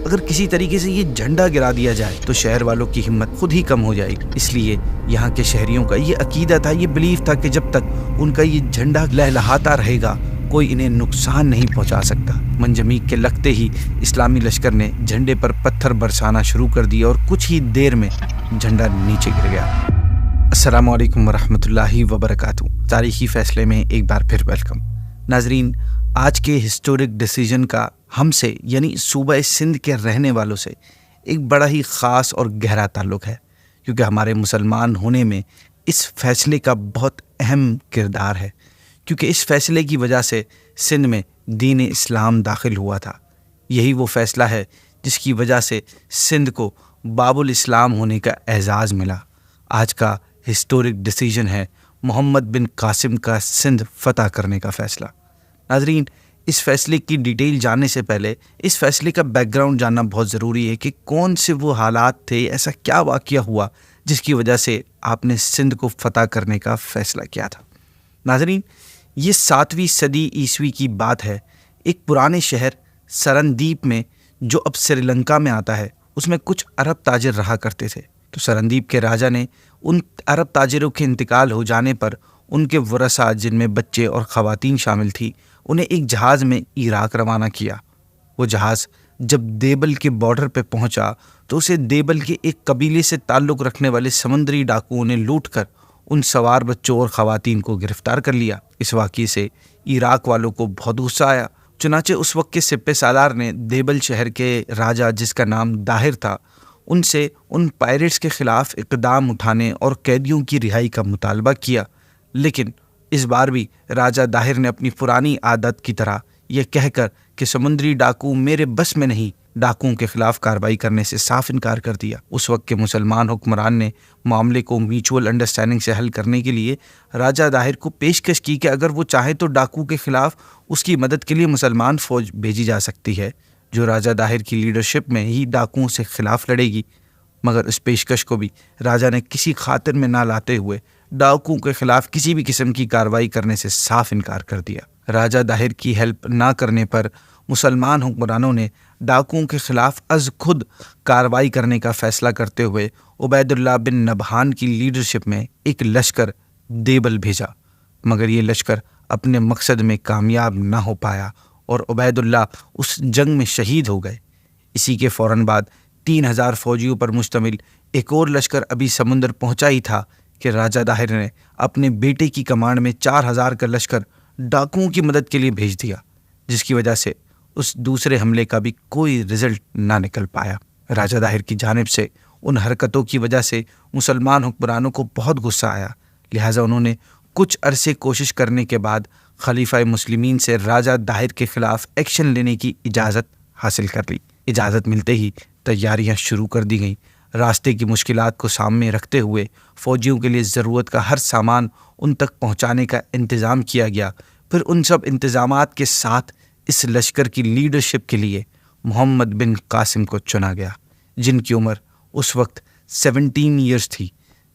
اگر کسی طریقے سے یہ جھنڈا گرا دیا جائے تو شہر والوں کی ہمت خود ہی کم ہو جائے گی۔ اس لیے یہاں کے شہریوں کا یہ عقیدہ تھا، یہ بلیف تھا کہ جب تک ان کا یہ جھنڈا لہلہاتا رہے گا کوئی انہیں نقصان نہیں پہنچا سکتا۔ منجمیق کے لگتے ہی اسلامی لشکر نے جھنڈے پر پتھر برسانا شروع کر دیا اور کچھ ہی دیر میں جھنڈا نیچے گر گیا۔ السلام علیکم ورحمۃ اللہ وبرکاتہ۔ تاریخی فیصلے میں ایک بار پھر ویلکم۔ ناظرین، آج کے ہسٹورک ڈیسیجن کا ہم سے یعنی صوبہ سندھ کے رہنے والوں سے ایک بڑا ہی خاص اور گہرا تعلق ہے، کیونکہ ہمارے مسلمان ہونے میں اس فیصلے کا بہت اہم کردار ہے، کیونکہ اس فیصلے کی وجہ سے سندھ میں دین اسلام داخل ہوا تھا۔ یہی وہ فیصلہ ہے جس کی وجہ سے سندھ کو باب الاسلام ہونے کا اعزاز ملا۔ آج کا ہسٹورک ڈیسیجن ہے محمد بن قاسم کا سندھ فتح کرنے کا فیصلہ۔ ناظرین، اس فیصلے کی ڈیٹیل جاننے سے پہلے اس فیصلے کا بیک گراؤنڈ جاننا بہت ضروری ہے کہ کون سے وہ حالات تھے، ایسا کیا واقعہ ہوا جس کی وجہ سے آپ نے سندھ کو فتح کرنے کا فیصلہ کیا تھا۔ ناظرین، یہ 7ویں صدی عیسوی کی بات ہے۔ ایک پرانے شہر سرندیپ میں، جو اب سری لنکا میں آتا ہے، اس میں کچھ عرب تاجر رہا کرتے تھے۔ تو سرندیپ کے راجا نے ان عرب تاجروں کے انتقال ہو جانے پر ان کے ورثاء، جن میں بچے اور خواتین شامل تھی، انہیں ایک جہاز میں عراق روانہ کیا۔ وہ جہاز جب دیبل کے بارڈر پہ پہنچا تو اسے دیبل کے ایک قبیلے سے تعلق رکھنے والے سمندری ڈاکوؤں نے لوٹ کر ان سوار بچوں اور خواتین کو گرفتار کر لیا۔ اس واقعے سے عراق والوں کو بہت غصہ آیا، چنانچہ اس وقت کے سپہ سالار نے دیبل شہر کے راجا، جس کا نام داہر تھا، ان سے ان پائریٹس کے خلاف اقدام اٹھانے اور قیدیوں کی رہائی کا مطالبہ کیا۔ لیکن اس بار بھی راجا داہر نے اپنی پرانی عادت کی طرح یہ کہہ کر کہ سمندری ڈاکو میرے بس میں نہیں، ڈاکوؤں کے خلاف کارروائی کرنے سے صاف انکار کر دیا۔ اس وقت کے مسلمان حکمران نے معاملے کو میوچول انڈرسٹینڈنگ سے حل کرنے کے لیے راجا داہر کو پیشکش کی کہ اگر وہ چاہے تو ڈاکو کے خلاف اس کی مدد کے لیے مسلمان فوج بھیجی جا سکتی ہے، جو راجا داہر کی لیڈرشپ میں ہی ڈاکوؤں سے خلاف لڑے گی۔ مگر اس پیشکش کو بھی راجا نے کسی خاطر میں نہ لاتے ہوئے ڈاکوؤں کے خلاف کسی بھی قسم کی کارروائی کرنے سے صاف انکار کر دیا۔ راجا داہر کی ہیلپ نہ کرنے پر مسلمان حکمرانوں نے ڈاکوؤں کے خلاف از خود کارروائی کرنے کا فیصلہ کرتے ہوئے عبید اللہ بن نبہان کی لیڈرشپ میں ایک لشکر دیبل بھیجا، مگر یہ لشکر اپنے مقصد میں کامیاب نہ ہو پایا اور عبید اللہ اس جنگ میں شہید ہو گئے۔ اسی کے فوراً بعد 3000 فوجیوں پر مشتمل ایک اور لشکر ابھی سمندر پہنچا ہی تھا کہ راجا داہر نے اپنے بیٹے کی کمانڈ میں 4000 کا لشکر ڈاکوؤں کی مدد کے لیے بھیج دیا، جس کی وجہ سے اس دوسرے حملے کا بھی کوئی رزلٹ نہ نکل پایا۔ راجا داہر کی جانب سے ان حرکتوں کی وجہ سے مسلمان حکمرانوں کو بہت غصہ آیا، لہٰذا انہوں نے کچھ عرصے کوشش کرنے کے بعد خلیفہ مسلمین سے راجا داہر کے خلاف ایکشن لینے کی اجازت حاصل کر لی۔ اجازت ملتے ہی تیاریاں شروع کر دی گئیں۔ راستے کی مشکلات کو سامنے رکھتے ہوئے فوجیوں کے لیے ضرورت کا ہر سامان ان تک پہنچانے کا انتظام کیا گیا۔ پھر ان سب انتظامات کے ساتھ اس لشکر کی لیڈرشپ کے لیے محمد بن قاسم کو چنا گیا، جن کی عمر اس وقت 17 ایئرز تھی۔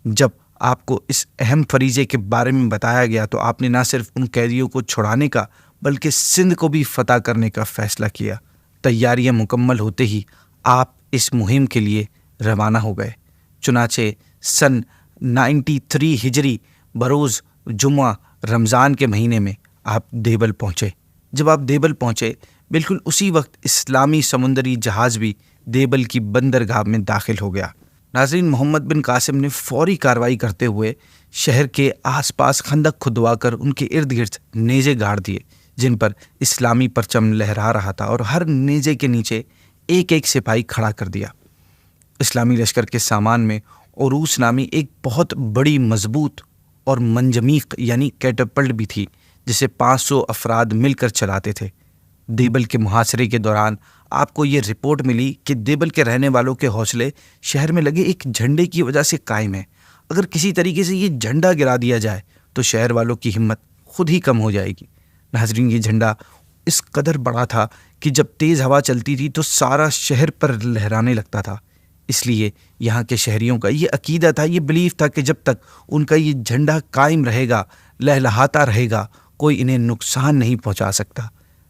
جب آپ کو اس اہم فریضے کے بارے میں بتایا گیا تو آپ نے نہ صرف ان قیدیوں کو چھڑانے کا بلکہ سندھ کو بھی فتح کرنے کا فیصلہ کیا۔ تیاریاں مکمل ہوتے ہی آپ اس مہم کے لیے روانہ ہو گئے۔ چنانچہ سن 93 ہجری بروز جمعہ رمضان کے مہینے میں آپ دیبل پہنچے۔ جب آپ دیبل پہنچے، بالکل اسی وقت اسلامی سمندری جہاز بھی دیبل کی بندرگاہ میں داخل ہو گیا۔ ناظرین، محمد بن قاسم نے فوری کارروائی کرتے ہوئے شہر کے آس پاس خندق کھدوا کر ان کے ارد گرد نیزے گاڑ دیے، جن پر اسلامی پرچم لہرا رہا تھا، اور ہر نیزے کے نیچے ایک ایک سپاہی کھڑا کر دیا۔ اسلامی لشکر کے سامان میں عروس نامی ایک بہت بڑی مضبوط اور منجمیق یعنی کیٹاپلٹ بھی تھی، جسے 500 افراد مل کر چلاتے تھے۔ دیبل کے محاصرے کے دوران آپ کو یہ رپورٹ ملی کہ دیبل کے رہنے والوں کے حوصلے شہر میں لگے ایک جھنڈے کی وجہ سے قائم ہیں۔ اگر کسی طریقے سے یہ جھنڈا گرا دیا جائے تو شہر والوں کی ہمت خود ہی کم ہو جائے گی۔ ناظرین، یہ جھنڈا اس قدر بڑا تھا کہ جب تیز ہوا چلتی تھی تو سارا شہر پر لہرانے لگتا تھا۔ اس لیے یہاں کے شہریوں کا یہ عقیدہ تھا، یہ بلیف تھا کہ جب تک ان کا یہ جھنڈا قائم رہے گا، لہلہاتا رہے گا، کوئی انہیں نقصان نہیں پہنچا سکتا۔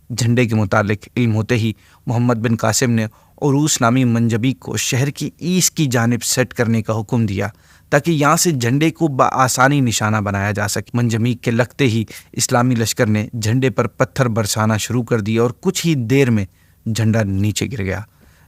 جھنڈے کے متعلق علم ہوتے ہی محمد بن قاسم نے عروس نامی منجبیق کو شہر کی ایسٹ کی جانب سیٹ کرنے کا حکم دیا تاکہ یہاں سے جھنڈے کو بآسانی نشانہ بنایا جا سکے۔ منجمیق کے لگتے ہی اسلامی لشکر نے جھنڈے پر پتھر برسانا شروع کر دیا اور کچھ ہی دیر میں جھنڈا نیچے گر گیا۔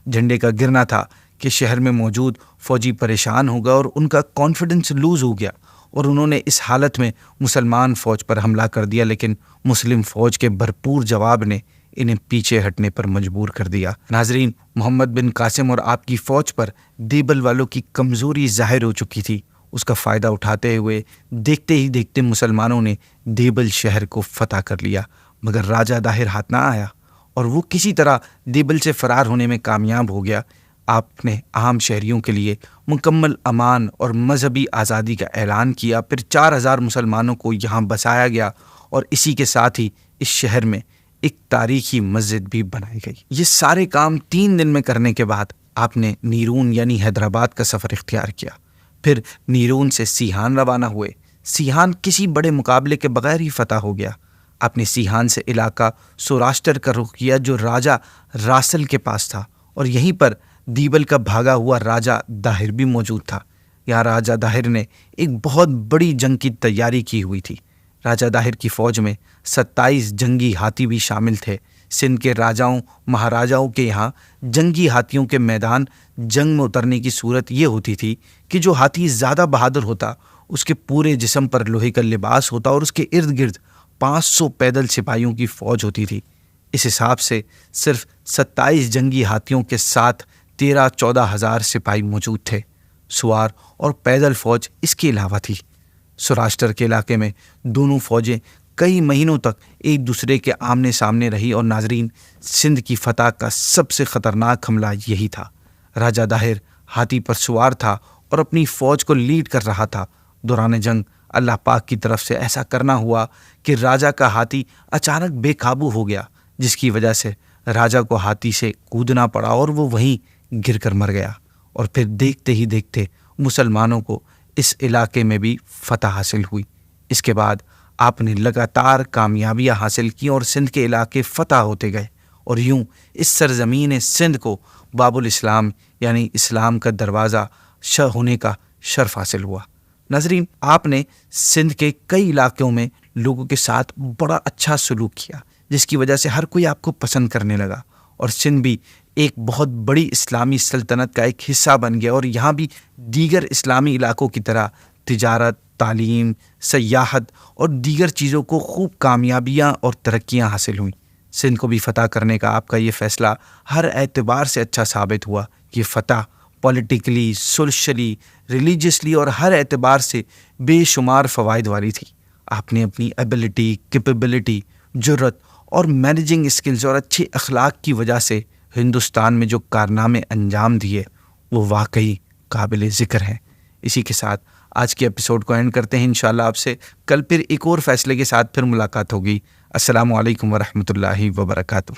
جھنڈے کا گرنا تھا کہ شہر میں موجود فوجی پریشان ہو گیا اور ان کا کانفیڈنس لوز ہو گیا اور انہوں نے اس حالت میں مسلمان فوج پر حملہ کر دیا، لیکن مسلم فوج کے بھرپور جواب نے انہیں پیچھے ہٹنے پر مجبور کر دیا۔ ناظرین، محمد بن قاسم اور آپ کی فوج پر دیبل والوں کی کمزوری ظاہر ہو چکی تھی۔ اس کا فائدہ اٹھاتے ہوئے دیکھتے ہی دیکھتے مسلمانوں نے دیبل شہر کو فتح کر لیا، مگر راجہ داہر ہاتھ نہ آیا اور وہ کسی طرح دیبل سے فرار ہونے میں کامیاب ہو گیا۔ آپ نے عام شہریوں کے لیے مکمل امان اور مذہبی آزادی کا اعلان کیا، پھر 4000 مسلمانوں کو یہاں بسایا گیا اور اسی کے ساتھ ہی اس شہر میں ایک تاریخی مسجد بھی بنائی گئی۔ یہ سارے کام 3 دن میں کرنے کے بعد آپ نے نیرون یعنی حیدرآباد کا سفر اختیار کیا، پھر نیرون سے سیحان روانہ ہوئے۔ سیحان کسی بڑے مقابلے کے بغیر ہی فتح ہو گیا۔ آپ نے سیحان سے علاقہ سوراشٹر کا رخ کیا جو راجہ راسل کے پاس تھا، اور یہیں پر دیبل کا بھاگا ہوا راجہ داہر بھی موجود تھا۔ یہاں راجہ داہر نے ایک بہت بڑی جنگ کی تیاری کی ہوئی تھی۔ راجہ داہر کی فوج میں 27 جنگی ہاتھی بھی شامل تھے۔ سندھ کے راجاؤں مہاراجاؤں کے یہاں جنگی ہاتھیوں کے میدان جنگ میں اترنے کی صورت یہ ہوتی تھی کہ جو ہاتھی زیادہ بہادر ہوتا اس کے پورے جسم پر لوہے کا لباس ہوتا اور اس کے ارد گرد 500 پیدل سپاہیوں کی فوج ہوتی تھی۔ اس حساب سے صرف 27 جنگی ہاتھیوں کے ساتھ 13-14 ہزار سپاہی موجود تھے۔ سوار اور پیدل فوج اس کے علاوہ تھی۔ سوراشٹر کے علاقے میں دونوں فوجیں کئی مہینوں تک ایک دوسرے کے آمنے سامنے رہی، اور ناظرین، سندھ کی فتح کا سب سے خطرناک حملہ یہی تھا۔ راجہ داہر ہاتھی پر سوار تھا اور اپنی فوج کو لیڈ کر رہا تھا۔ دوران جنگ اللہ پاک کی طرف سے ایسا کرنا ہوا کہ راجہ کا ہاتھی اچانک بے قابو ہو گیا، جس کی وجہ سے راجہ کو ہاتھی سے کودنا پڑا اور وہ وہیں گر کر مر گیا۔ اور پھر دیکھتے ہی دیکھتے مسلمانوں کو اس علاقے میں بھی فتح حاصل ہوئی۔ اس کے بعد آپ نے لگاتار کامیابیاں حاصل کی اور سندھ کے علاقے فتح ہوتے گئے، اور یوں اس سرزمین سندھ کو باب الاسلام یعنی اسلام کا دروازہ ہونے کا شرف حاصل ہوا۔ ناظرین، آپ نے سندھ کے کئی علاقوں میں لوگوں کے ساتھ بڑا اچھا سلوک کیا، جس کی وجہ سے ہر کوئی آپ کو پسند کرنے لگا، اور سندھ بھی ایک بہت بڑی اسلامی سلطنت کا ایک حصہ بن گیا، اور یہاں بھی دیگر اسلامی علاقوں کی طرح تجارت، تعلیم، سیاحت اور دیگر چیزوں کو خوب کامیابیاں اور ترقیاں حاصل ہوئیں۔ سندھ کو بھی فتح کرنے کا آپ کا یہ فیصلہ ہر اعتبار سے اچھا ثابت ہوا۔ یہ فتح پولیٹیکلی، سوشلی، ریلیجیسلی اور ہر اعتبار سے بے شمار فوائد والی تھی۔ آپ نے اپنی ایبلٹی، کیپیبلٹی، جرت اور مینیجنگ اسکلز اور اچھے اخلاق کی وجہ سے ہندوستان میں جو کارنامے انجام دیے وہ واقعی قابل ذکر ہیں۔ اسی کے ساتھ آج کے ایپیسوڈ کو اینڈ کرتے ہیں۔ انشاءاللہ آپ سے کل پھر ایک اور فیصلے کے ساتھ پھر ملاقات ہوگی۔ السلام علیکم ورحمۃ اللہ وبرکاتہ۔